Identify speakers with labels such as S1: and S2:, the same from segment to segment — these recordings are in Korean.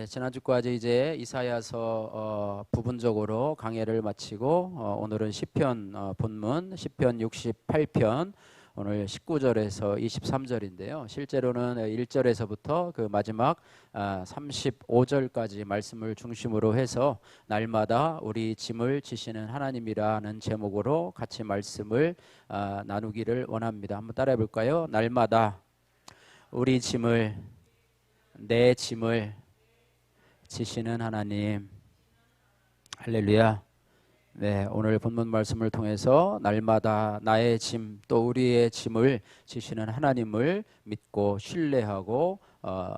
S1: 지난주까지 이제 이사야서 부분적으로 강해를 마치고 오늘은 시편 본문 시편 68편 오늘 19절에서 23절인데요. 실제로는 1절에서부터 그 마지막 35절까지 말씀을 중심으로 해서 날마다 우리 짐을 지시는 하나님이라는 제목으로 같이 말씀을 나누기를 원합니다. 한번 따라해 볼까요? 날마다 우리 짐을 내 짐을 지시는 하나님. 할렐루야. 네, 오늘 본문 말씀을 통해서 날마다 나의 짐 또 우리의 짐을 지시는 하나님을 믿고 신뢰하고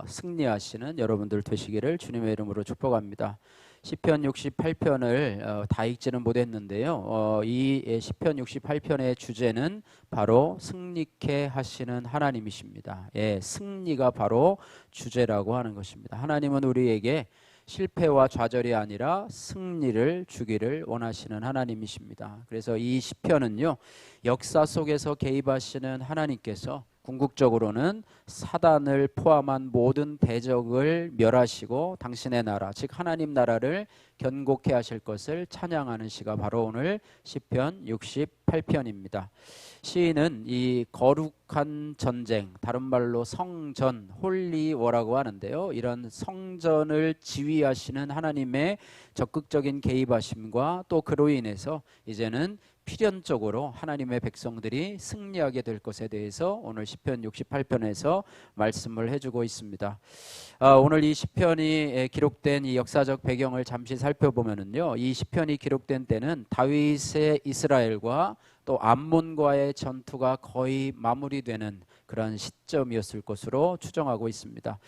S1: 승리하시는 여러분들 되시기를 주님의 이름으로 축복합니다. 시편 68편을 다 읽지는 못했는데요. 이 시편 68편의 주제는 바로 승리케 하시는 하나님이십니다. 예, 승리가 바로 주제라고 하는 것입니다. 하나님은 우리에게 실패와 좌절이 아니라 승리를 주기를 원하시는 하나님이십니다. 그래서 이 시편은요, 역사 속에서 개입하시는 하나님께서 궁극적으로는 사단을 포함한 모든 대적을 멸하시고 당신의 나라, 즉 하나님 나라를 견고케 하실 것을 찬양하는 시가 바로 오늘 시편 68편입니다. 시인은 이 거룩한 전쟁, 다른 말로 성전, 홀리워라고 하는데요. 이런 성전을 지휘하시는 하나님의 적극적인 개입하심과 또 그로 인해서 이제는 필연적으로 하나님의 백성들이 승리하게 될 것에 대해서 오늘 시편 68편에서 말씀을 해주고 있습니다. 오늘 이 시편이 기록된 이 역사적 배경을 잠시 살펴보면은요, 이 시편이 기록된 때는 다윗의 이스라엘과 또 암몬과의 전투가 거의 마무리되는 그런 시점이었을 것으로 추정하고 있습니다.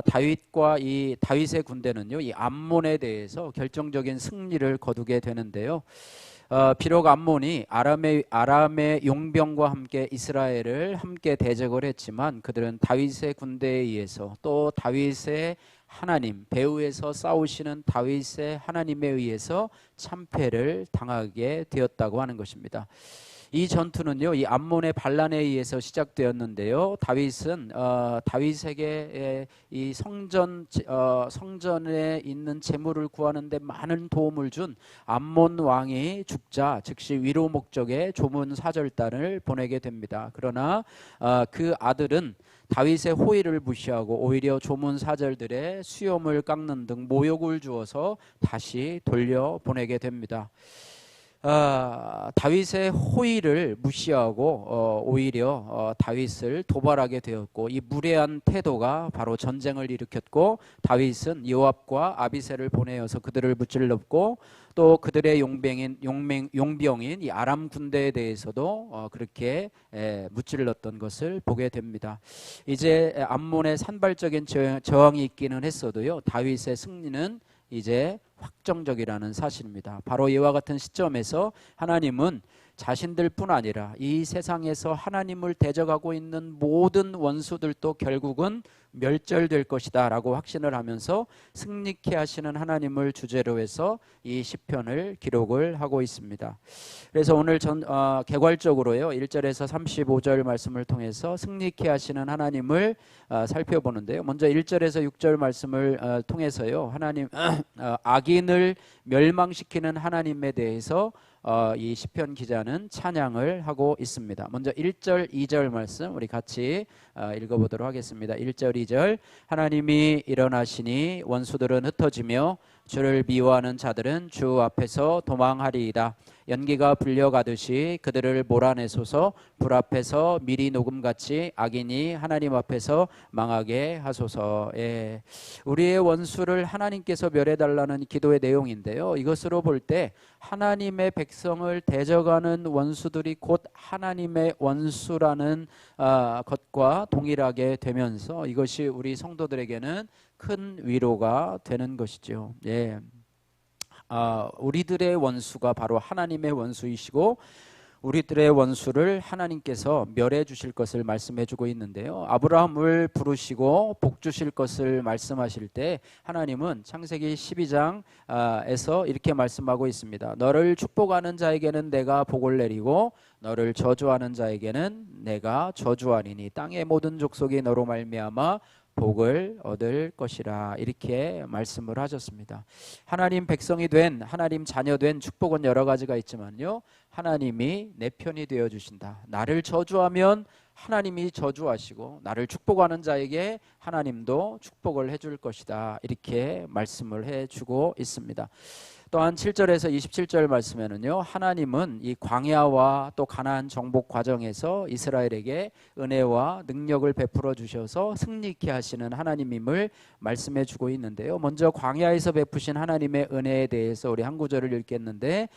S1: 다윗과 이 다윗의 군대는요, 이 암몬에 대해서 결정적인 승리를 거두게 되는데요. 비록 암몬이 아람의 용병과 함께 이스라엘을 함께 대적을 했지만 그들은 다윗의 군대에 의해서 또 다윗의 하나님, 배후에서 싸우시는 다윗의 하나님에 의해서 참패를 당하게 되었다고 하는 것입니다. 이 전투는요, 이 암몬의 반란에 의해서 시작되었는데요. 다윗은 다윗에게 이 성전에 있는 재물을 구하는데 많은 도움을 준 암몬 왕이 죽자 즉시 위로 목적의 조문 사절단을 보내게 됩니다. 그러나 그 아들은 다윗의 호의를 무시하고 오히려 조문 사절들의 수염을 깎는 등 모욕을 주어서 다시 돌려보내게 됩니다. 다윗의 호의를 무시하고 오히려 다윗을 도발하게 되었고, 이 무례한 태도가 바로 전쟁을 일으켰고, 다윗은 요압과 아비새를 보내어서 그들을 무찔렀고, 또 그들의 용병인 이 아람 군대에 대해서도 그렇게 무찔렀던 것을 보게 됩니다. 이제 암몬의 산발적인 저항이 있기는 했어도요, 다윗의 승리는 이제 확정적이라는 사실입니다. 바로 이와 같은 시점에서 하나님은 자신들뿐 아니라 이 세상에서 하나님을 대적하고 있는 모든 원수들도 결국은 멸절될 것이다 라고 확신을 하면서 승리케 하시는 하나님을 주제로 해서 이 시편을 기록을 하고 있습니다. 그래서 오늘 개괄적으로요, 1절에서 35절 말씀을 통해서 승리케 하시는 하나님을 살펴보는데요. 먼저 1절에서 6절 말씀을 통해서요, 하나님 악인을 멸망시키는 하나님에 대해서 이 시편 기자는 찬양을 하고 있습니다. 먼저 1절, 2절 말씀 우리 같이 읽어보도록 하겠습니다. 1절, 2절. 하나님이 일어나시니 원수들은 흩어지며 주를 미워하는 자들은 주 앞에서 도망하리이다. 연기가 불려가듯이 그들을 몰아내소서. 불 앞에서 미리 녹음같이 악인이 하나님 앞에서 망하게 하소서. 예. 우리의 원수를 하나님께서 멸해달라는 기도의 내용인데요, 이것으로 볼 때 하나님의 백성을 대적하는 원수들이 곧 하나님의 원수라는 것과 동일하게 되면서 이것이 우리 성도들에게는 큰 위로가 되는 것이죠. 예. 우리들의 원수가 바로 하나님의 원수이시고 우리들의 원수를 하나님께서 멸해 주실 것을 말씀해 주고 있는데요, 아브라함을 부르시고 복 주실 것을 말씀하실 때 하나님은 창세기 12장에서 이렇게 말씀하고 있습니다. 너를 축복하는 자에게는 내가 복을 내리고 너를 저주하는 자에게는 내가 저주하리니 땅의 모든 족속이 너로 말미암아 복을 얻을 것이라 이렇게 말씀을 하셨습니다. 하나님 백성이 된, 하나님 자녀 된 축복은 여러 가지가 있지만요, 하나님이 내 편이 되어 주신다. 나를 저주하면 하나님이 저주하시고 나를 축복하는 자에게 하나님도 축복을 해줄 것이다. 이렇게 말씀을 해주고 있습니다. 또한 7절에서 27절 말씀에는요, 하나님은 이 광야와 또 가나안 정복 과정에서 이스라엘에게 은혜와 능력을 베풀어 주셔서 승리케 하시는 하나님임을 말씀해 주고 있는데요. 먼저 광야에서 베푸신 하나님의 은혜에 대해서 우리 한 구절을 읽겠는데,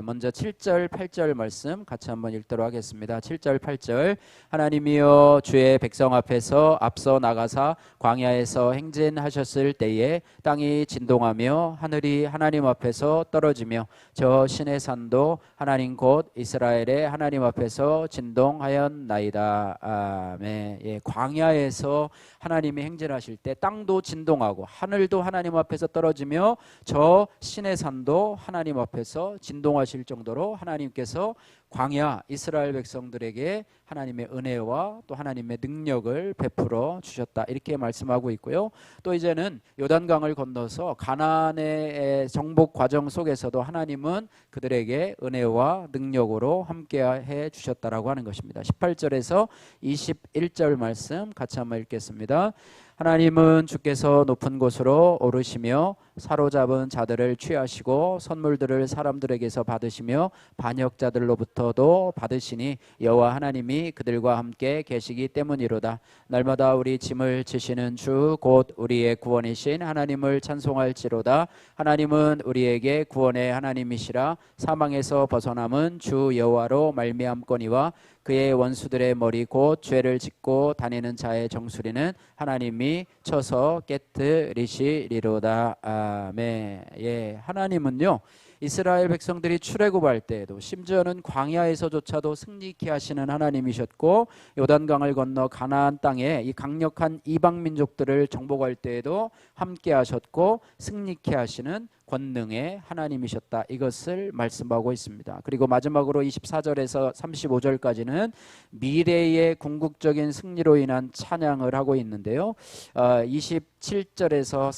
S1: 먼저 7절 8절 말씀 같이 한번 읽도록 하겠습니다. 7절 8절 하나님이여 주의 백성 앞에서 앞서 나가사 광야에서 행진하셨을 때에 땅이 진동하며 하늘이 하나님 앞에서 떨어지며 저 신의 산도 하나님 곧 이스라엘의 하나님 앞에서 진동하였나이다. 아멘. 예, 광야에서 하나님이 행진하실 때 땅도 진동하고 하늘도 하나님 앞에서 떨어지며 저 신의 산도 하나님 앞에서 진동하실 정도로 하나님께서 광야 이스라엘 백성들에게 하나님의 은혜와 또 하나님의 능력을 베풀어 주셨다. 이렇게 말씀하고 있고요. 또 이제는 요단강을 건너서 가나안의 정복 과정 속에서도 하나님은 그들에게 은혜와 능력으로 함께해 주셨다라고 하는 것입니다. 18절에서 21절 말씀 같이 한번 읽겠습니다. 하나님은 주께서 높은 곳으로 오르시며 사로잡은 자들을 취하시고 선물들을 사람들에게서 받으시며 반역자들로부터도 받으시니 여호와 하나님이 그들과 함께 계시기 때문이로다. 날마다 우리 짐을 지시는 주 곧 우리의 구원이신 하나님을 찬송할지로다. 하나님은 우리에게 구원의 하나님이시라. 사망에서 벗어남은 주 여호와로 말미암거니와 그의 원수들의 머리 곧 죄를 짓고 다니는 자의 정수리는 하나님이 쳐서 깨뜨리시리로다. 아멘. 예, 하나님은요, 이스라엘 백성들이 출애굽할 때에도 심지어는 광야에서조차도 승리케 하시는 하나님이셨고, 요단강을 건너 가나안 땅에 이 강력한 이방 민족들을 정복할 때에도 함께 하셨고 승리케 하시는 권능의 하나님이셨다. 이것을 말씀하고 있습니다. 그리고 마지막으로 24절에서 35절까지는 미래의 궁극적인 승리로 인한 찬양을 하고 있는데요. 24절에서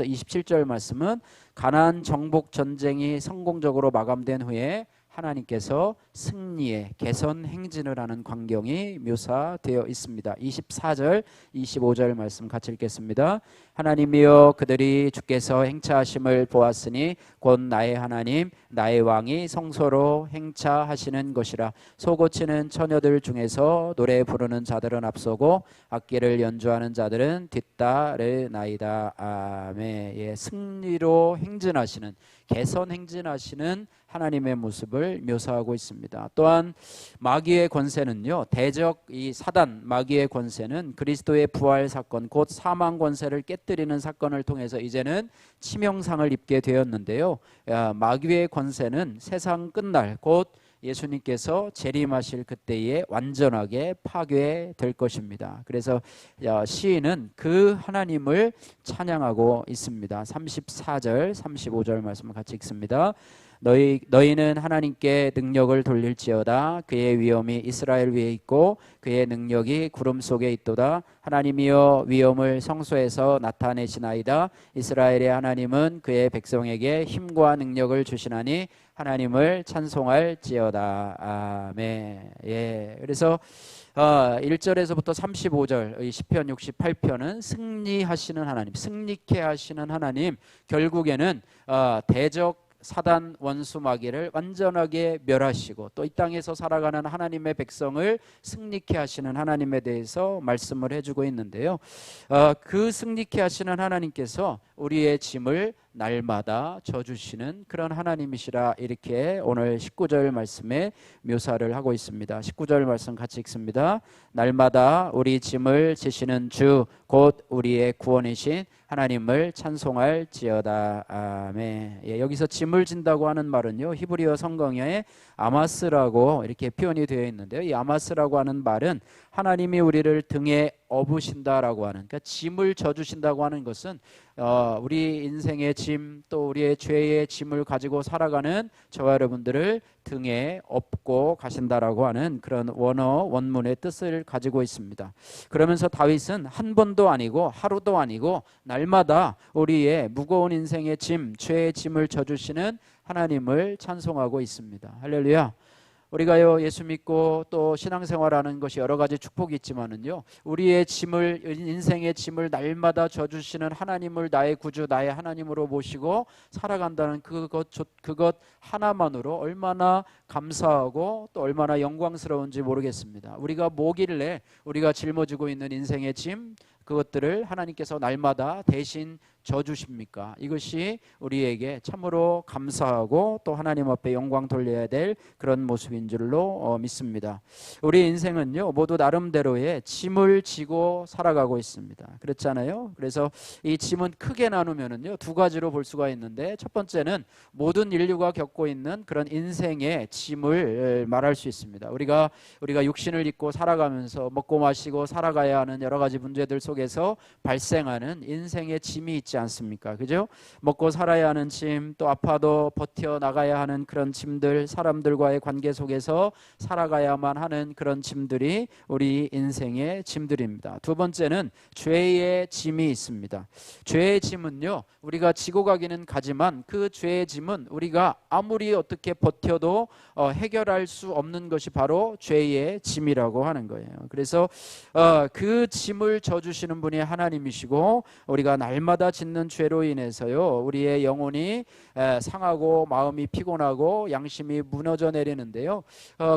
S1: 27절 말씀은 가나안 정복 전쟁이 성공적으로 마감된 후에 하나님께서 승리의 개선 행진을 하는 광경이 묘사되어 있습니다. 24절, 25절 말씀 같이 읽겠습니다. 하나님이여 그들이 주께서 행차하심을 보았으니 곧 나의 하나님 나의 왕이 성소로 행차하시는 것이라. 소고치는 처녀들 중에서 노래 부르는 자들은 앞서고 악기를 연주하는 자들은 뒤따르나이다. 아멘. 예, 승리로 행진하시는, 개선 행진하시는 하나님의 모습을 묘사하고 있습니다. 또한 마귀의 권세는요, 대적 이 사단 마귀의 권세는 그리스도의 부활 사건 곧 사망 권세를 깨뜨리는 사건을 통해서 이제는 치명상을 입게 되었는데요. 마귀의 권세는 세상 끝날 곧 예수님께서 재림하실 그때에 완전하게 파괴될 것입니다. 그래서 시인은 그 하나님을 찬양하고 있습니다. 34절 35절 말씀을 같이 읽습니다. 너희는 하나님께 능력을 돌릴지어다. 그의 위엄이 이스라엘 위에 있고 그의 능력이 구름 속에 있도다. 하나님이여 위엄을 성소에서 나타내시나이다. 이스라엘의 하나님은 그의 백성에게 힘과 능력을 주시나니 하나님을 찬송할지어다. 아멘. 예. 그래서 1절에서부터 35절 시편 68편은 승리하시는 하나님, 승리케 하시는 하나님, 결국에는 대적 사단 원수 마귀를 완전하게 멸하시고 또 이 땅에서 살아가는 하나님의 백성을 승리케 하시는 하나님에 대해서 말씀을 해주고 있는데요. 그 승리케 하시는 하나님께서 우리의 짐을 날마다 져주시는 그런 하나님이시라. 이렇게 오늘 19절 말씀에 묘사를 하고 있습니다. 19절 말씀 같이 읽습니다. 날마다 우리 짐을 지시는 주 곧 우리의 구원이신 하나님을 찬송할지어다. 아멘. 예, 여기서 짐을 진다고 하는 말은요, 히브리어 성경에 아마스라고 이렇게 표현이 되어 있는데요. 이 아마스라고 하는 말은 하나님이 우리를 등에 업으신다라고 하는, 그러니까 짐을 져주신다고 하는 것은 우리 인생의 짐, 또 우리의 죄의 짐을 가지고 살아가는 저와 여러분들을 등에 업고 가신다라고 하는 그런 원문의 뜻을 가지고 있습니다. 그러면서 다윗은 한 번도 아니고 하루도 아니고 날마다 우리의 무거운 인생의 짐, 죄의 짐을 져주시는 하나님을 찬송하고 있습니다. 할렐루야. 우리가요, 예수 믿고 또 신앙생활하는 것이 여러 가지 축복이 있지만은요, 우리의 짐을, 인생의 짐을 날마다 져주시는 하나님을 나의 구주, 나의 하나님으로 모시고 살아간다는 그것 하나만으로 얼마나 감사하고 또 얼마나 영광스러운지 모르겠습니다. 우리가 뭐길래 우리가 짊어지고 있는 인생의 짐, 그것들을 하나님께서 날마다 대신 져주십니까? 이것이 우리에게 참으로 감사하고 또 하나님 앞에 영광 돌려야 될 그런 모습인 줄로 믿습니다. 우리 인생은요, 모두 나름대로의 짐을 지고 살아가고 있습니다. 그렇잖아요. 그래서 이 짐은 크게 나누면은요, 두 가지로 볼 수가 있는데, 첫 번째는 모든 인류가 겪고 있는 그런 인생의 짐을 말할 수 있습니다. 우리가 육신을 입고 살아가면서 먹고 마시고 살아가야 하는 여러 가지 문제들 속에서 발생하는 인생의 짐이 있지 않습니까? 그죠? 먹고 살아야 하는 짐, 또 아파도 버텨 나가야 하는 그런 짐들, 사람들과의 관계 속에서 살아가야만 하는 그런 짐들이 우리 인생의 짐들입니다. 두 번째는 죄의 짐이 있습니다. 죄의 짐은요, 우리가 지고 가기는 가지만 그 죄의 짐은 우리가 아무리 어떻게 버텨도 해결할 수 없는 것이 바로 죄의 짐이라고 하는 거예요. 그래서 그 짐을 져주시는 분이 하나님이시고, 우리가 날마다 짓는 죄로 인해서요, 우리의 영혼이 상하고 마음이 피곤하고 양심이 무너져 내리는데요,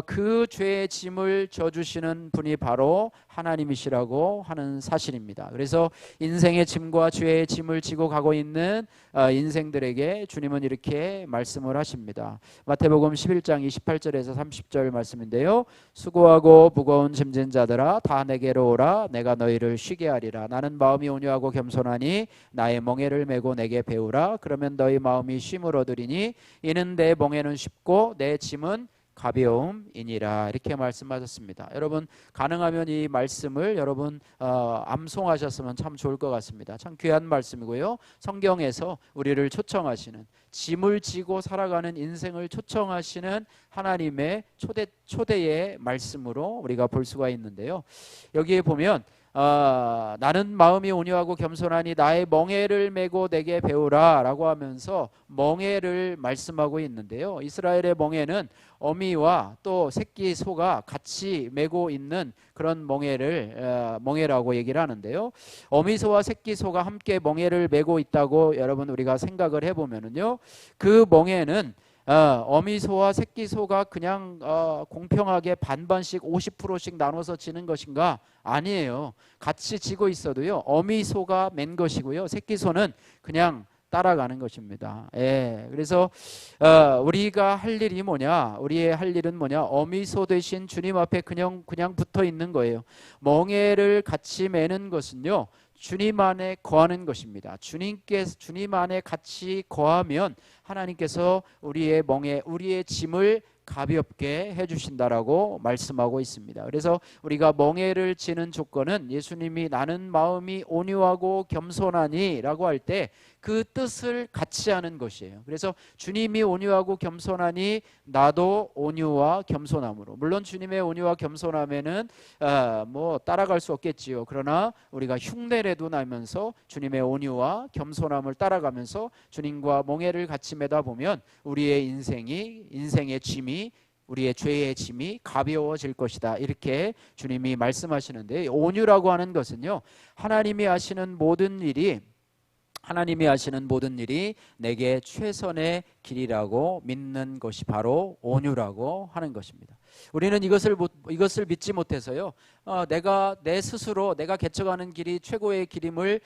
S1: 그 죄의 짐을 져주시는 분이 바로 하나님이시라고 하는 사실입니다. 그래서 인생의 짐과 죄의 짐을 지고 가고 있는 인생들에게 주님은 이렇게 말씀을 하십니다. 마태복음 11장 28절에서 30절 말씀인데요, 수고하고 무거운 짐진 자들아 다 내게로 오라. 내가 너희를 쉬게 하리라. 나는 마음이 온유하고 겸손하니 나의 멍에를 메고 내게 배우라. 그러면 너희 마음이 쉼을 얻으리니 이는 내 멍에는 쉽고 내 짐은 가벼움이니라. 이렇게 말씀하셨습니다. 여러분, 가능하면 이 말씀을 여러분 암송하셨으면 참 좋을 것 같습니다. 참 귀한 말씀이고요, 성경에서 우리를 초청하시는, 짐을 지고 살아가는 인생을 초청하시는 하나님의 초대의 말씀으로 우리가 볼 수가 있는데요, 여기에 보면 나는 마음이 온유하고 겸손하니 나의 멍에를 메고 내게 배우라 라고 하면서 멍에를 말씀하고 있는데요, 이스라엘의 멍에는 어미와 또 새끼 소가 같이 메고 있는 그런 멍에라고 얘기를 하는데요, 어미소와 새끼 소가 함께 멍에를 메고 있다고 여러분 우리가 생각을 해보면은요, 그 멍에는 어미소와 새끼소가 그냥 공평하게 반반씩 50%씩 나눠서 지는 것인가? 아니에요. 같이 지고 있어도요, 어미소가 맨 것이고요, 새끼소는 그냥 따라가는 것입니다. 예, 그래서 우리가 할 일이 뭐냐? 우리의 할 일은 뭐냐? 어미소 대신 주님 앞에 그냥 붙어 있는 거예요. 멍에를 같이 매는 것은요, 주님 안에 거하는 것입니다. 주님 안에 같이 거하면 하나님께서 우리의 멍에, 우리의 짐을 가볍게 해주신다라고 말씀하고 있습니다. 그래서 우리가 멍에를 지는 조건은 예수님이 나는 마음이 온유하고 겸손하니 라고 할 때 그 뜻을 같이 하는 것이에요. 그래서 주님이 온유하고 겸손하니 나도 온유와 겸손함으로, 물론 주님의 온유와 겸손함에는 뭐 따라갈 수 없겠지요. 그러나 우리가 흉내내도 나면서 주님의 온유와 겸손함을 따라가면서 주님과 멍에를 같이 매다 보면 우리의 인생의 짐이, 우리의 죄의 짐이 가벼워질 것이다. 이렇게 주님이 말씀하시는데, 온유라고 하는 것은요, 하나님이 하시는 모든 일이 내게 최선의 길이라고 믿는 것이 바로 온유라고 하는 것입니다. 우리는 이것을 믿지 못해서요, 내가 개척하는 길이 최고의 길임을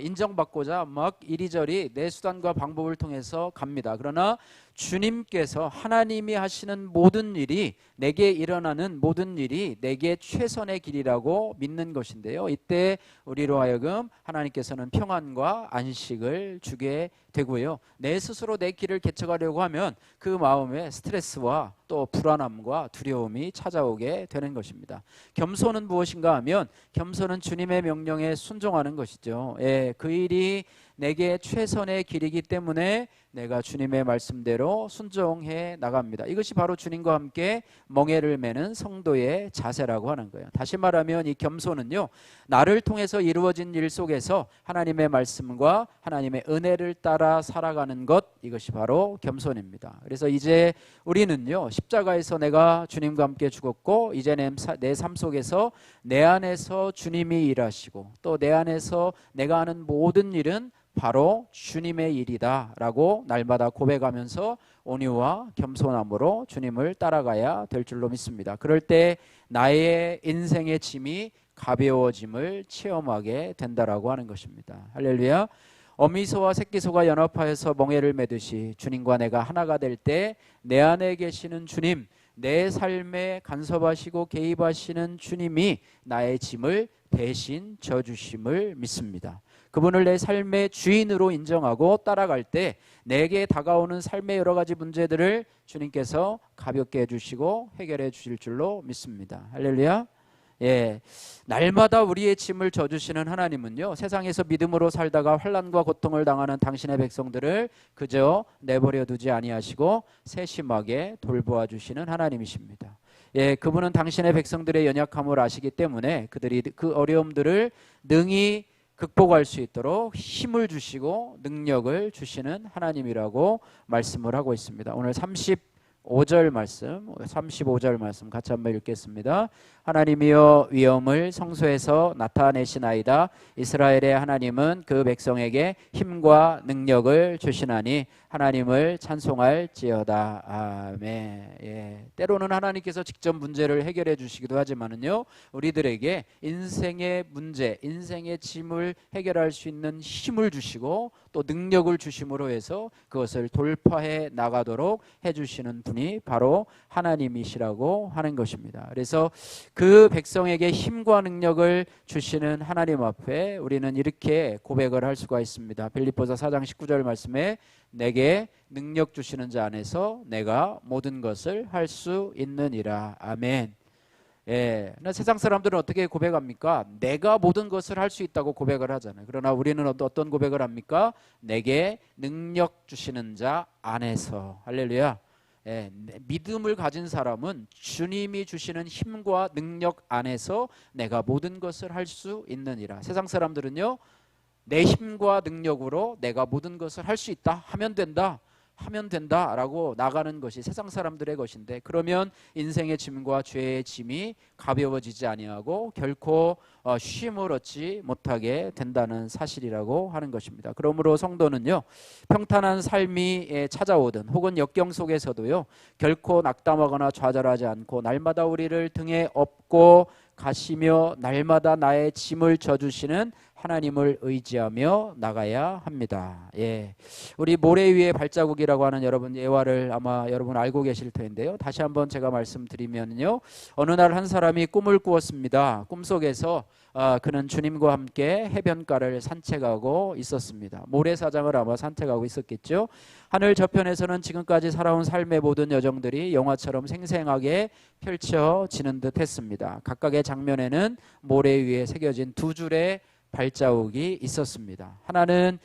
S1: 인정받고자 막 이리저리 내 수단과 방법을 통해서 갑니다. 그러나 주님께서, 하나님이 하시는 모든 일이, 내게 일어나는 모든 일이 내게 최선의 길이라고 믿는 것인데요, 이때 우리로 하여금 하나님께서는 평안과 안식을 주게 되고요, 내 스스로 내 길을 개척하려고 하면 그 마음에 스트레스와 또 또 불안함과 두려움이 찾아오게 되는 것입니다. 겸손은 무엇인가 하면 겸손은 주님의 명령에 순종하는 것이죠. 예, 그 일이 내게 최선의 길이기 때문에 내가 주님의 말씀대로 순종해 나갑니다. 이것이 바로 주님과 함께 멍에를 매는 성도의 자세라고 하는 거예요. 다시 말하면 이 겸손은요, 나를 통해서 이루어진 일 속에서 하나님의 말씀과 하나님의 은혜를 따라 살아가는 것, 이것이 바로 겸손입니다. 그래서 이제 우리는요, 십자가에서 내가 주님과 함께 죽었고 이제 내 삶 속에서 내 안에서 주님이 일하시고 또 내 안에서 내가 하는 모든 일은 바로 주님의 일이다 라고 날마다 고백하면서 온유와 겸손함으로 주님을 따라가야 될 줄로 믿습니다. 그럴 때 나의 인생의 짐이 가벼워짐을 체험하게 된다라고 하는 것입니다. 할렐루야. 어미소와 새끼소가 연합하여서 멍에를 매듯이 주님과 내가 하나가 될 때 내 안에 계시는 주님, 내 삶에 간섭하시고 개입하시는 주님이 나의 짐을 대신 져주심을 믿습니다. 그분을 내 삶의 주인으로 인정하고 따라갈 때 내게 다가오는 삶의 여러 가지 문제들을 주님께서 가볍게 해주시고 해결해 주실 줄로 믿습니다. 할렐루야. 예, 날마다 우리의 짐을 져주시는 하나님은요, 세상에서 믿음으로 살다가 환난과 고통을 당하는 당신의 백성들을 그저 내버려 두지 아니하시고 세심하게 돌보아 주시는 하나님이십니다. 예, 그분은 당신의 백성들의 연약함을 아시기 때문에 그들이 그 어려움들을 능히 극복할 수 있도록 힘을 주시고 능력을 주시는 하나님이라고 말씀을 하고 있습니다. 오늘 35절 말씀 같이 한번 읽겠습니다. 하나님이여 위엄을 성소에서 나타내시나이다. 이스라엘의 하나님은 그 백성에게 힘과 능력을 주시나니 하나님을 찬송할지어다. 아멘. 예. 때로는 하나님께서 직접 문제를 해결해 주시기도 하지만은요, 우리들에게 인생의 문제, 인생의 짐을 해결할 수 있는 힘을 주시고 또 능력을 주심으로 해서 그것을 돌파해 나가도록 해주시는 분이 바로 하나님이시라고 하는 것입니다. 그래서 그 백성에게 힘과 능력을 주시는 하나님 앞에 우리는 이렇게 고백을 할 수가 있습니다. 빌립보서 4장 19절 말씀에 내게 능력 주시는 자 안에서 내가 모든 것을 할 수 있느니라. 아멘. 예, 세상 사람들은 어떻게 고백합니까? 내가 모든 것을 할 수 있다고 고백을 하잖아요. 그러나 우리는 어떤 고백을 합니까? 내게 능력 주시는 자 안에서. 할렐루야. 예, 믿음을 가진 사람은 주님이 주시는 힘과 능력 안에서 내가 모든 것을 할 수 있느니라. 세상 사람들은요, 내 힘과 능력으로 내가 모든 것을 할 수 있다, 하면 된다 라고 나가는 것이 세상 사람들의 것인데, 그러면 인생의 짐과 죄의 짐이 가벼워지지 아니하고 결코 쉼을 얻지 못하게 된다는 사실이라고 하는 것입니다. 그러므로 성도는요, 평탄한 삶이 찾아오든 혹은 역경 속에서도요, 결코 낙담하거나 좌절하지 않고 날마다 우리를 등에 업고 가시며 날마다 나의 짐을 져주시는 하나님을 의지하며 나가야 합니다. 예, 우리 모래 위의 발자국이라고 하는 여러분 예화를 아마 여러분 알고 계실 텐데요. 다시 한번 제가 말씀드리면요, 어느 날 한 사람이 꿈을 꾸었습니다. 꿈속에서 그는 주님과 함께 해변가를 산책하고 있었습니다. 모래사장을 아마 산책하고 있었겠죠. 하늘 저편에서는 지금까지 살아온 삶의 모든 여정들이 영화처럼 생생하게 펼쳐지는 듯 했습니다. 각각의 장면에는 모래 위에 새겨진 두 줄의 발자국이 있었습니다. 하나는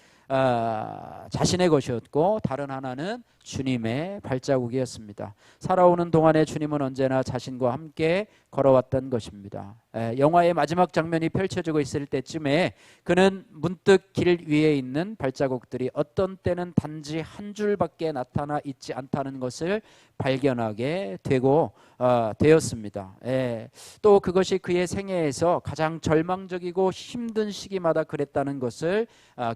S1: 자신의 것이었고 다른 하나는 주님의 발자국이었습니다. 살아오는 동안에 주님은 언제나 자신과 함께 걸어왔던 것입니다. 영화의 마지막 장면이 펼쳐지고 있을 때쯤에 그는 문득 길 위에 있는 발자국들이 어떤 때는 단지 한 줄밖에 나타나 있지 않다는 것을 발견하게 되었습니다. 또 그것이 그의 생애에서 가장 절망적이고 힘든 시기마다 그랬다는 것을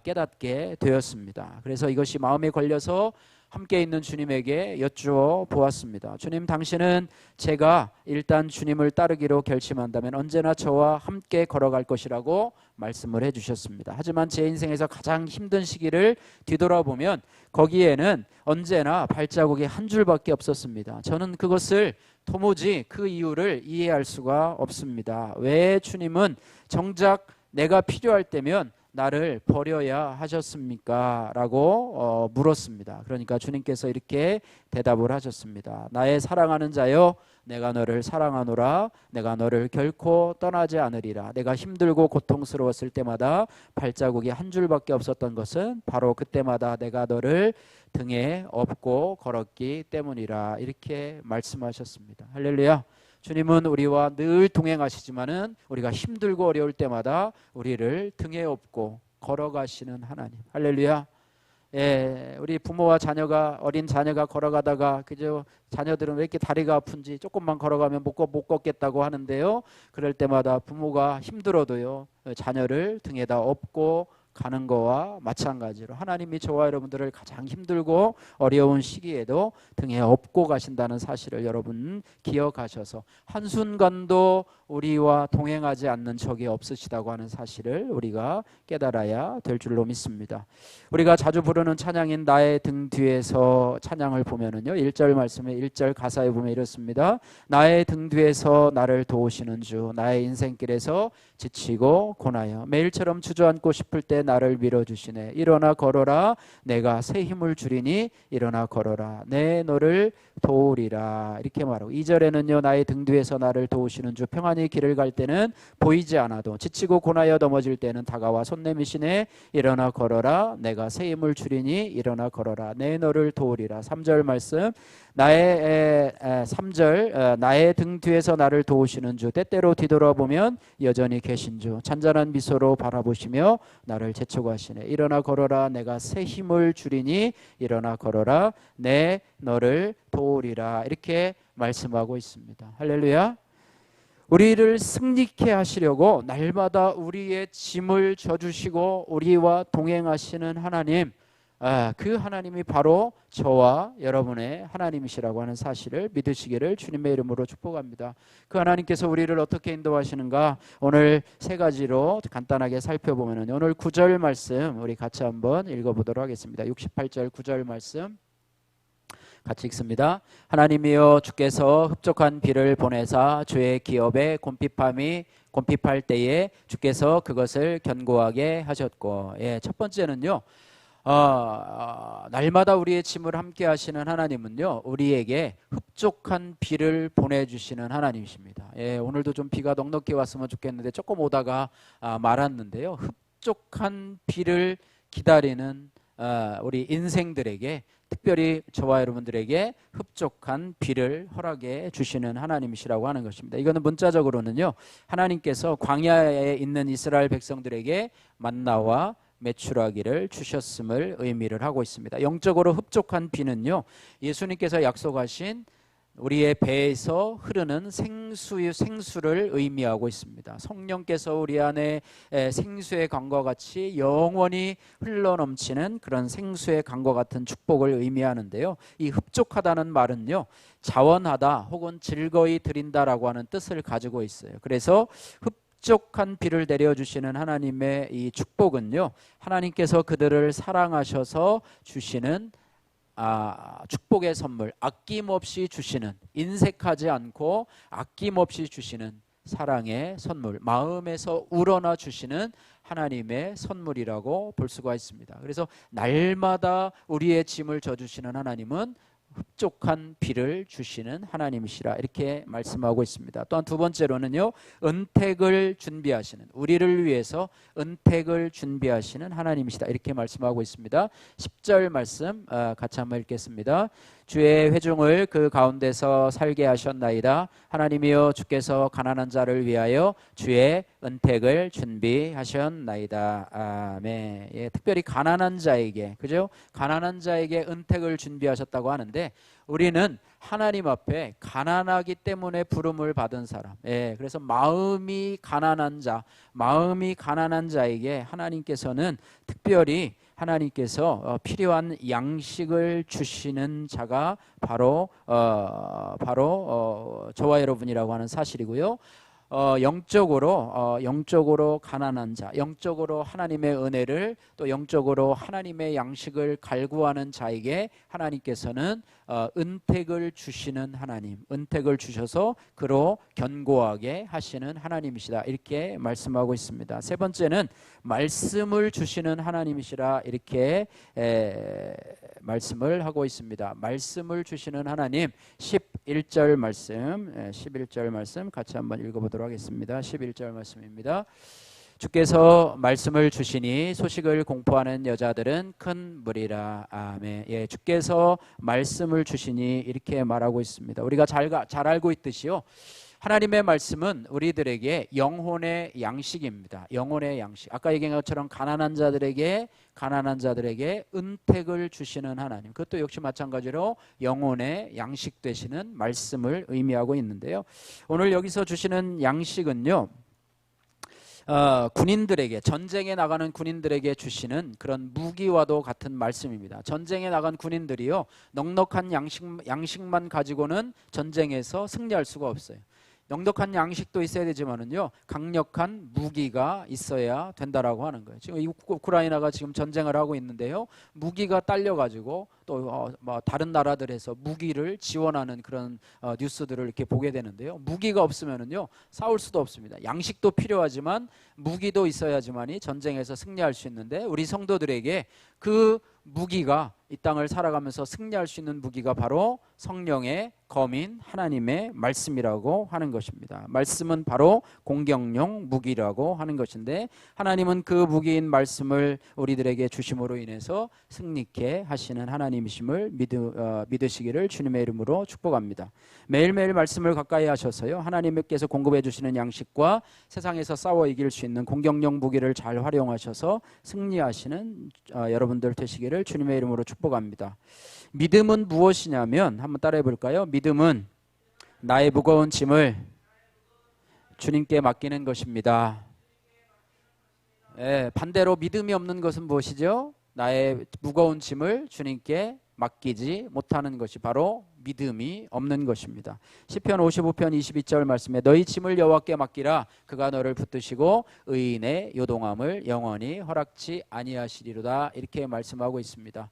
S1: 깨닫게 되었습니다. 그래서 이것이 마음에 걸려서 함께 있는 주님에게 여쭈어 보았습니다. 주님, 당신은 제가 일단 주님을 따르기로 결심한다면 언제나 저와 함께 걸어갈 것이라고 말씀을 해주셨습니다. 하지만 제 인생에서 가장 힘든 시기를 뒤돌아보면 거기에는 언제나 발자국이 한 줄밖에 없었습니다. 저는 그것을 도무지 그 이유를 이해할 수가 없습니다. 왜 주님은 정작 내가 필요할 때면 나를 버려야 하셨습니까? 라고 물었습니다. 그러니까 주님께서 이렇게 대답을 하셨습니다. 나의 사랑하는 자여, 내가 너를 사랑하노라. 내가 너를 결코 떠나지 않으리라. 내가 힘들고 고통스러웠을 때마다 발자국이 한 줄밖에 없었던 것은 바로 그때마다 내가 너를 등에 업고 걸었기 때문이라. 이렇게 말씀하셨습니다. 할렐루야. 주님은 우리와 늘 동행하시지만은 우리가 힘들고 어려울 때마다 우리를 등에 업고 걸어가시는 하나님. 할렐루야. 예, 우리 부모와 자녀가, 어린 자녀가 걸어가다가 그저 자녀들은 왜 이렇게 다리가 아픈지 조금만 걸어가면 못 걷겠다고 하는데요. 그럴 때마다 부모가 힘들어도요, 자녀를 등에다 업고 가는 거와 마찬가지로 하나님이 저와 여러분들을 가장 힘들고 어려운 시기에도 등에 업고 가신다는 사실을 여러분 기억하셔서 한순간도 우리와 동행하지 않는 적이 없으시다고 하는 사실을 우리가 깨달아야 될 줄로 믿습니다. 우리가 자주 부르는 찬양인 나의 등 뒤에서 찬양을 보면은요, 1절 말씀에 1절 가사에 보면 이렇습니다. 나의 등 뒤에서 나를 도우시는 주, 나의 인생길에서 지치고 고나여 매일처럼 주저앉고 싶을 때 나를 밀어주시네. 일어나 걸어라. 내가 새 힘을 주리니 일어나 걸어라. 내 너를 도우리라. 이렇게 말하고 2절에는요, 나의 등 뒤에서 나를 도우시는 주, 평안히 길을 갈 때는 보이지 않아도 지치고 고나여 넘어질 때는 다가와 손 내미시네. 일어나 걸어라. 내가 새 힘을 주리니 일어나 걸어라. 내 너를 도우리라. 3절 말씀, 나의 3절 나의 등 뒤에서 나를 도우시는 주, 때때로 뒤돌아보면 여전히 계신 주, 잔잔한 미소로 바라보시며 나를 재촉하시네. 일어나 걸어라. 내가 새 힘을 주리니 일어나 걸어라. 내 너를 도우리라. 이렇게 말씀하고 있습니다. 할렐루야. 우리를 승리케 하시려고 날마다 우리의 짐을 져주시고 우리와 동행하시는 하나님, 그 하나님이 바로 저와 여러분의 하나님이시라고 하는 사실을 믿으시기를 주님의 이름으로 축복합니다. 그 하나님께서 우리를 어떻게 인도하시는가, 오늘 세 가지로 간단하게 살펴보면, 오늘 9절 말씀 우리 같이 한번 읽어보도록 하겠습니다. 68절 9절 말씀 같이 읽습니다. 하나님이여, 주께서 흡족한 비를 보내사 주의 기업에 곰핍할 때에 주께서 그것을 견고하게 하셨고. 첫 번째는요, 날마다 우리의 짐을 함께 하시는 하나님은요, 우리에게 흡족한 비를 보내주시는 하나님이십니다. 오늘도 좀 비가 넉넉히 왔으면 좋겠는데 조금 오다가 말았는데요, 흡족한 비를 기다리는 우리 인생들에게, 특별히 저와 여러분들에게 흡족한 비를 허락해 주시는 하나님이시라고 하는 것입니다. 이거는 문자적으로는요, 하나님께서 광야에 있는 이스라엘 백성들에게 만나와 메추라기를 주셨음을 의미를 하고 있습니다. 영적으로 흡족한 비는요, 예수님께서 약속하신 우리의 배에서 흐르는 생수를 의미하고 있습니다. 성령께서 우리 안에 생수의 강과 같이 영원히 흘러넘치는 그런 생수의 강과 같은 축복을 의미하는데요, 이 흡족하다는 말은요, 자원하다 혹은 즐거이 드린다라고 하는 뜻을 가지고 있어요. 그래서 흡족한 비를 내려주시는 하나님의 이 축복은요, 하나님께서 그들을 사랑하셔서 주시는 축복의 선물, 아낌없이 주시는, 인색하지 않고 아낌없이 주시는 사랑의 선물, 마음에서 우러나 주시는 하나님의 선물이라고 볼 수가 있습니다. 그래서 날마다 우리의 짐을 져주시는 하나님은 흡족한 비를 주시는 하나님이시라, 이렇게 말씀하고 있습니다. 또한 두 번째로는요, 은택을 준비하시는, 우리를 위해서 은택을 준비하시는 하나님이시다, 이렇게 말씀하고 있습니다. 10절 말씀 같이 한번 읽겠습니다. 주의 회중을 그 가운데서 살게 하셨나이다. 하나님이여, 주께서 가난한 자를 위하여 주의 은택을 준비하셨나이다. 아멘. 특별히 가난한 자에게, 그죠? 가난한 자에게 은택을 준비하셨다고 하는데, 우리는 하나님 앞에 가난하기 때문에 부름을 받은 사람, 그래서 마음이 가난한 자에게 하나님께서는 특별히 하나님께서 필요한 양식을 주시는 자가 바로 저와 여러분이라고 하는 사실이고요. 영적으로 가난한 자, 영적으로 하나님의 은혜를 또 영적으로 하나님의 양식을 갈구하는 자에게 하나님께서는 은택을 주시는 하나님, 은택을 주셔서 그로 견고하게 하시는 하나님이시다, 이렇게 말씀하고 있습니다. 세 번째는 말씀을 주시는 하나님이시라, 이렇게 말씀을 하고 있습니다. 말씀을 주시는 하나님, 11절 말씀 같이 한번 읽어보도록 하겠습니다. 11절 말씀입니다. 주께서 말씀을 주시니 소식을 공포하는 여자들은 큰 무리라. 아멘. 예, 주께서 말씀을 주시니 이렇게 말하고 있습니다. 우리가 잘 알고 있듯이요, 하나님의 말씀은 우리들에게 영혼의 양식입니다. 영혼의 양식. 아까 얘기한 것처럼 가난한 자들에게 은택을 주시는 하나님, 그것도 역시 마찬가지로 영혼의 양식 되시는 말씀을 의미하고 있는데요. 오늘 여기서 주시는 양식은요, 군인들에게, 전쟁에 나가는 군인들에게 주시는 그런 무기와도 같은 말씀입니다. 전쟁에 나간 군인들이요, 넉넉한 양식만 가지고는 전쟁에서 승리할 수가 없어요. 넉넉한 양식도 있어야 되지만은요, 강력한 무기가 있어야 된다라고 하는 거예요. 지금 우크라이나가 지금 전쟁을 하고 있는데요, 무기가 딸려가지고 또 다른 나라들에서 무기를 지원하는 그런 뉴스들을 이렇게 보게 되는데요, 무기가 없으면은요 싸울 수도 없습니다. 양식도 필요하지만 무기도 있어야지만이 전쟁에서 승리할 수 있는데, 우리 성도들에게 그 무기가, 이 땅을 살아가면서 승리할 수 있는 무기가 바로 성령의 검인 하나님의 말씀이라고 하는 것입니다. 말씀은 바로 공격용 무기라고 하는 것인데, 하나님은 그 무기인 말씀을 우리들에게 주심으로 인해서 승리케 하시는 하나님이심을 믿으시기를 주님의 이름으로 축복합니다. 매일매일 말씀을 가까이 하셔서요, 하나님께서 공급해 주시는 양식과 세상에서 싸워 이길 수 있는 공격용 무기를 잘 활용하셔서 승리하시는 여러분들 되시기를 주님의 이름으로 축복합니다. 믿음은 무엇이냐면, 한번 따라해 볼까요? 믿음은 나의 무거운 짐을 주님께 맡기는 것입니다. 반대로 믿음이 없는 것은 무엇이죠? 나의 무거운 짐을 주님께 맡기지 못하는 것이 바로 믿음이 없는 것입니다. 시편 55편 22절 말씀에 너희 짐을 여호와께 맡기라, 그가 너를 붙드시고 의인의 요동함을 영원히 허락지 아니하시리로다, 이렇게 말씀하고 있습니다.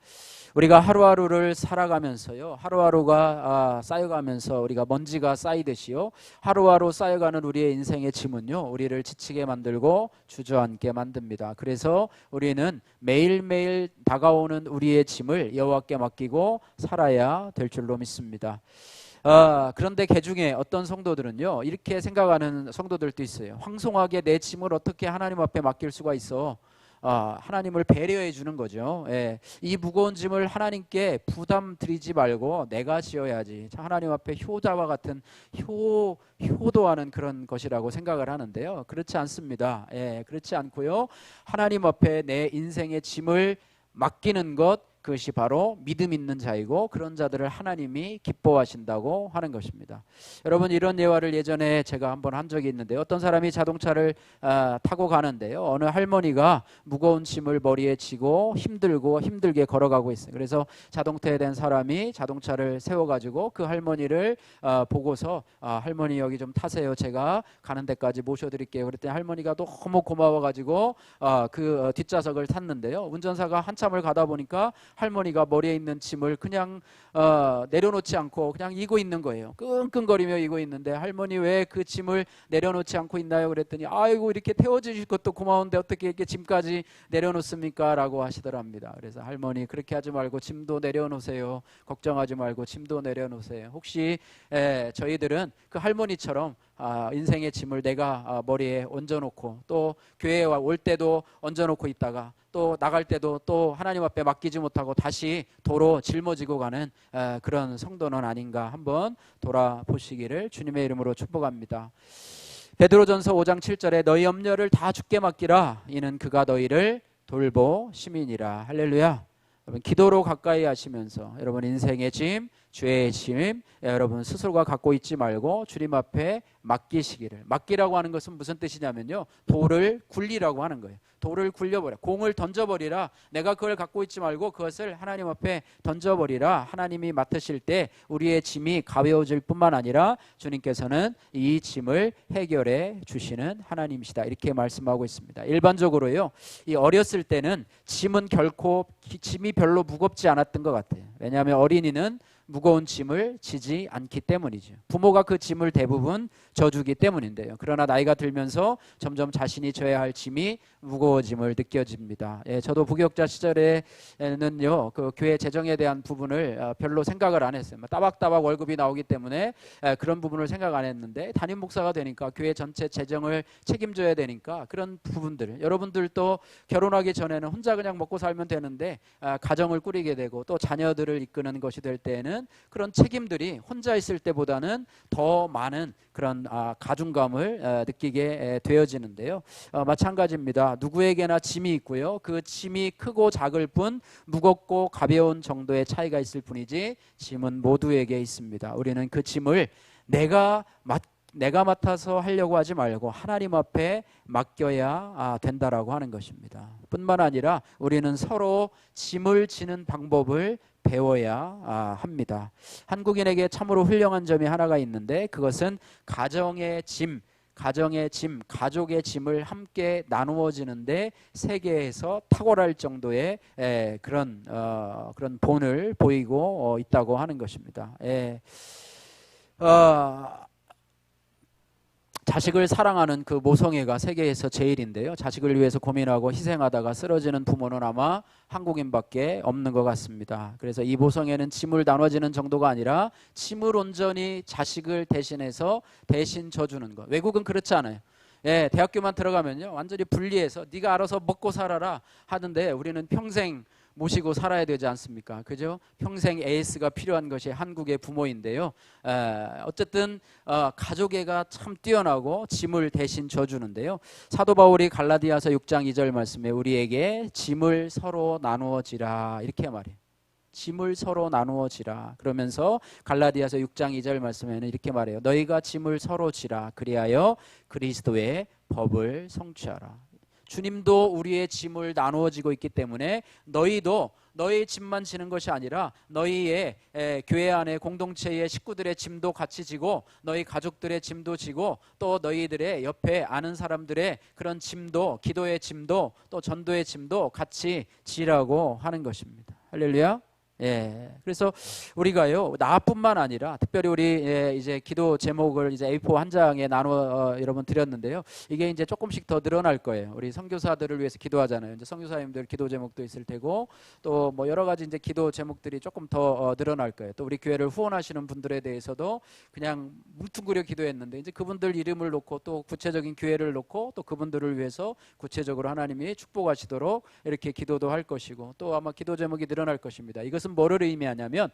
S1: 우리가 하루하루를 살아가면서요, 하루하루가 쌓여가면서 우리가 먼지가 쌓이듯이요, 하루하루 쌓여가는 우리의 인생의 짐은요, 우리를 지치게 만들고 주저앉게 만듭니다. 그래서 우리는 매일매일 다가오는 우리의 짐을 여호와께 맡기고 살아야 될 줄로 믿습니다. 그런데 그 중에 어떤 성도들은요, 이렇게 생각하는 성도들도 있어요. 황송하게 내 짐을 어떻게 하나님 앞에 맡길 수가 있어? 하나님을 배려해 주는 거죠. 이 무거운 짐을 하나님께 부담 드리지 말고 내가 지어야지. 하나님 앞에 효자와 같은 효도하는 그런 것이라고 생각을 하는데요, 그렇지 않습니다. 그렇지 않고요, 하나님 앞에 내 인생의 짐을 맡기는 것, 그것이 바로 믿음 있는 자이고, 그런 자들을 하나님이 기뻐하신다고 하는 것입니다. 여러분, 이런 예화를 예전에 제가 한번 한 적이 있는데, 어떤 사람이 자동차를 타고 가는데요, 어느 할머니가 무거운 짐을 머리에 지고 힘들게 걸어가고 있어요. 그래서 자동차에 된 사람이 자동차를 세워가지고 그 할머니를 보고서 할머니 여기 좀 타세요, 제가 가는 데까지 모셔드릴게요. 그랬더니 할머니가 너무 고마워가지고 그 뒷좌석을 탔는데요, 운전사가 한참을 가다 보니까 할머니가 머리에 있는 짐을 그냥 내려놓지 않고 그냥 이고 있는 거예요. 끙끙거리며 이고 있는데, 할머니 왜 그 짐을 내려놓지 않고 있나요? 그랬더니 아이고, 이렇게 태워주실 것도 고마운데 어떻게 이렇게 짐까지 내려놓습니까? 라고 하시더랍니다. 그래서 할머니, 그렇게 하지 말고 짐도 내려놓으세요. 걱정하지 말고 짐도 내려놓으세요. 혹시 저희들은 그 할머니처럼 인생의 짐을 내가 머리에 얹어놓고, 또 교회에 올 때도 얹어놓고 있다가 또 나갈 때도 또 하나님 앞에 맡기지 못하고 다시 도로 짊어지고 가는 그런 성도는 아닌가 한번 돌아보시기를 주님의 이름으로 축복합니다. 베드로전서 5장 7절에 너희 염려를 다 주께 맡기라, 이는 그가 너희를 돌보심이니라. 할렐루야. 여러분 기도로 가까이 하시면서 여러분 인생의 짐, 죄의 짐 여러분 스스로가 갖고 있지 말고 주님 앞에 맡기시기를. 맡기라고 하는 것은 무슨 뜻이냐면요, 돌을 굴리라고 하는 거예요. 돌을 굴려버려, 공을 던져버리라. 내가 그걸 갖고 있지 말고 그것을 하나님 앞에 던져버리라. 하나님이 맡으실 때 우리의 짐이 가벼워질 뿐만 아니라 주님께서는 이 짐을 해결해 주시는 하나님이시다, 이렇게 말씀하고 있습니다. 일반적으로요, 이 어렸을 때는 짐은 결코 짐이 별로 무겁지 않았던 것 같아요. 왜냐하면 어린이는 무거운 짐을 지지 않기 때문이죠. 부모가 그 짐을 대부분 져주기 때문인데요. 그러나 나이가 들면서 점점 자신이 져야 할 짐이 무거워짐을 느껴집니다. 예, 저도 부교육자 시절에는요, 그 교회 재정에 대한 부분을 별로 생각을 안 했어요. 따박따박 월급이 나오기 때문에 그런 부분을 생각 안 했는데, 담임 목사가 되니까 교회 전체 재정을 책임져야 되니까 그런 부분들, 여러분들도 결혼하기 전에는 혼자 그냥 먹고 살면 되는데 가정을 꾸리게 되고 또 자녀들을 이끄는 것이 될 때에는 그런 책임들이 혼자 있을 때보다는 더 많은 그런 가중감을 느끼게 되어지는데요. 마찬가지입니다. 누구에게나 짐이 있고요, 그 짐이 크고 작을 뿐 무겁고 가벼운 정도의 차이가 있을 뿐이지 짐은 모두에게 있습니다. 우리는 그 짐을 내가 맡아서 하려고 하지 말고 하나님 앞에 맡겨야 된다라고 하는 것입니다. 뿐만 아니라 우리는 서로 짐을 지는 방법을 배워야 합니다. 한국인에게 참으로 훌륭한 점이 하나가 있는데, 그것은 가정의 짐, 가족의 짐을 함께 나누어지는데 세계에서 탁월할 정도의 그런 본을 보이고 있다고 하는 것입니다. 자식을 사랑하는 그 모성애가 세계에서 제일인데요, 자식을 위해서 고민하고 희생하다가 쓰러지는 부모는 아마 한국인밖에 없는 것 같습니다. 그래서 이 모성애는 짐을 나눠지는 정도가 아니라 짐을 온전히 자식을 대신해서 대신 져주는 것. 외국은 그렇지 않아요. 대학교만 들어가면요, 완전히 분리해서 네가 알아서 먹고 살아라 하는데, 우리는 평생 모시고 살아야 되지 않습니까? 그죠? 평생 AS가 필요한 것이 한국의 부모인데요. 어쨌든 가족애가 참 뛰어나고 짐을 대신 져주는데요. 사도 바울이 갈라디아서 6장 2절 말씀에 우리에게 짐을 서로 나누어지라, 이렇게 말해요. 짐을 서로 나누어지라. 그러면서 갈라디아서 6장 2절 말씀에는 이렇게 말해요. 너희가 짐을 서로 지라. 그리하여 그리스도의 법을 성취하라. 주님도 우리의 짐을 나누어지고 있기 때문에 너희도 너희의 짐만 지는 것이 아니라 너희의 교회 안에 공동체의 식구들의 짐도 같이 지고, 너희 가족들의 짐도 지고, 또 너희들의 옆에 아는 사람들의 그런 짐도, 기도의 짐도 또 전도의 짐도 같이 지라고 하는 것입니다. 할렐루야. 그래서 우리가요, 나뿐만 아니라 특별히 우리 이제 기도 제목을 이제 A4 한 장에 나눠 여러분 드렸는데요. 이게 이제 조금씩 더 늘어날 거예요. 우리 선교사들을 위해서 기도하잖아요. 이제 선교사님들 기도 제목도 있을 테고, 또 뭐 여러 가지 이제 기도 제목들이 조금 더 늘어날 거예요. 또 우리 교회를 후원하시는 분들에 대해서도 그냥 뭉뚱그려 기도했는데, 이제 그분들 이름을 놓고 또 구체적인 교회를 놓고 또 그분들을 위해서 구체적으로 하나님이 축복하시도록 이렇게 기도도 할 것이고, 또 아마 기도 제목이 늘어날 것입니다. 이것은 뭐를 의미하냐면,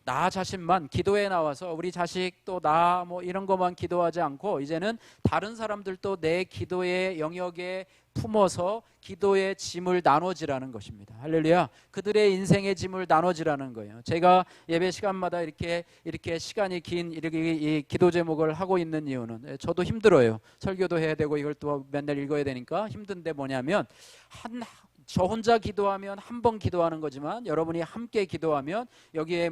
S1: 나 자신만 기도에 나와서 우리 자식 또 나 뭐 이런 것만 기도하지 않고, 이제는 다른 사람들도 내 기도의 영역에 품어서 기도의 짐을 나눠지라는 것입니다. 할렐루야. 그들의 인생의 짐을 나눠지라는 거예요. 제가 예배 시간마다 이렇게 시간이 긴 이 기도 제목을 하고 있는 이유는, 저도 힘들어요. 설교도 해야 되고 이걸 또 맨날 읽어야 되니까 힘든데, 뭐냐면 저 혼자 기도하면 한 번 기도하는 거지만, 여러분이 함께 기도하면 여기에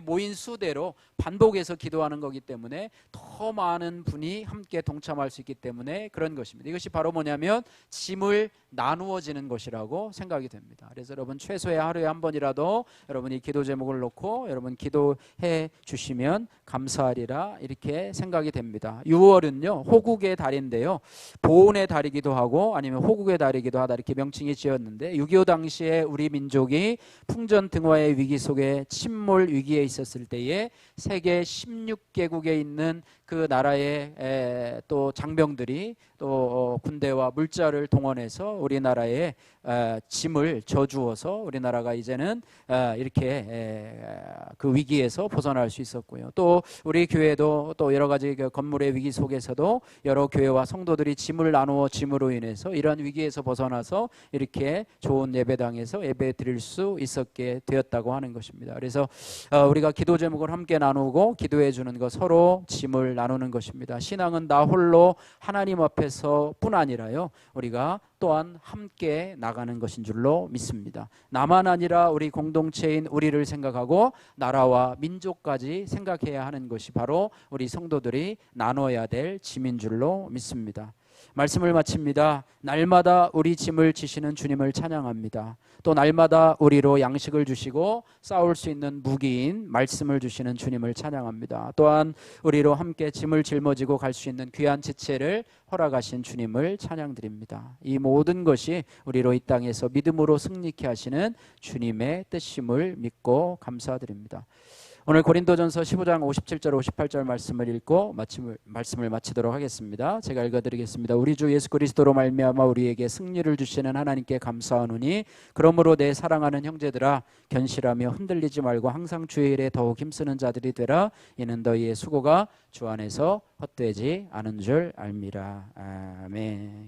S1: 모인 수대로 반복해서 기도하는 거기 때문에 더 많은 분이 함께 동참할 수 있기 때문에 그런 것입니다. 이것이 바로 뭐냐면 짐을 나누어지는 것이라고 생각이 됩니다. 그래서 여러분 최소의 하루에 한 번이라도 여러분이 기도 제목을 놓고 여러분 기도해 주시면 감사하리라, 이렇게 생각이 됩니다. 6월은요 호국의 달인데요, 보훈의 달이기도 하고 아니면 호국의 달이기도 하다, 이렇게 명칭이 지었는데, 6.25 당시에 우리 민족이 풍전등화의 위기 속에 침몰 위기에 있었을 때에 세계 16개국에 있는 그 나라의 또 장병들이 또 군대와 물자를 동원해서 우리나라에 짐을 져주어서 우리나라가 이제는 이렇게 그 위기에서 벗어날 수 있었고요. 또 우리 교회도 또 여러 가지 그 건물의 위기 속에서도 여러 교회와 성도들이 짐을 나누어 짐으로 인해서 이러한 위기에서 벗어나서 이렇게 좋은 예배당에서 예배 드릴 수 있었게 되었다고 하는 것입니다. 그래서 우리가 기도 제목을 함께 나누고 기도해 주는 것, 서로 짐을 나누는 것입니다. 신앙은 나 홀로 하나님 앞에서뿐 아니라요, 우리가 또한 함께 나가는 것인 줄로 믿습니다. 나만 아니라 우리 공동체인 우리를 생각하고 나라와 민족까지 생각해야 하는 것이 바로 우리 성도들이 나눠야 될 짐인 줄로 믿습니다. 말씀을 마칩니다. 날마다 우리 짐을 지시는 주님을 찬양합니다. 또 날마다 우리로 양식을 주시고 싸울 수 있는 무기인 말씀을 주시는 주님을 찬양합니다. 또한 우리로 함께 짐을 짊어지고 갈 수 있는 귀한 지체를 허락하신 주님을 찬양드립니다. 이 모든 것이 우리로 이 땅에서 믿음으로 승리케 하시는 주님의 뜻임을 믿고 감사드립니다. 오늘 고린도전서 15장 57절 58절 말씀을 읽고 말씀을 마치도록 하겠습니다. 제가 읽어드리겠습니다. 우리 주 예수 그리스도로 말미암아 우리에게 승리를 주시는 하나님께 감사하노니 그러므로 내 사랑하는 형제들아 견실하며 흔들리지 말고 항상 주의 일에 더욱 힘쓰는 자들이 되라. 이는 너희의 수고가 주 안에서 헛되지 않은 줄 알미라. 아멘.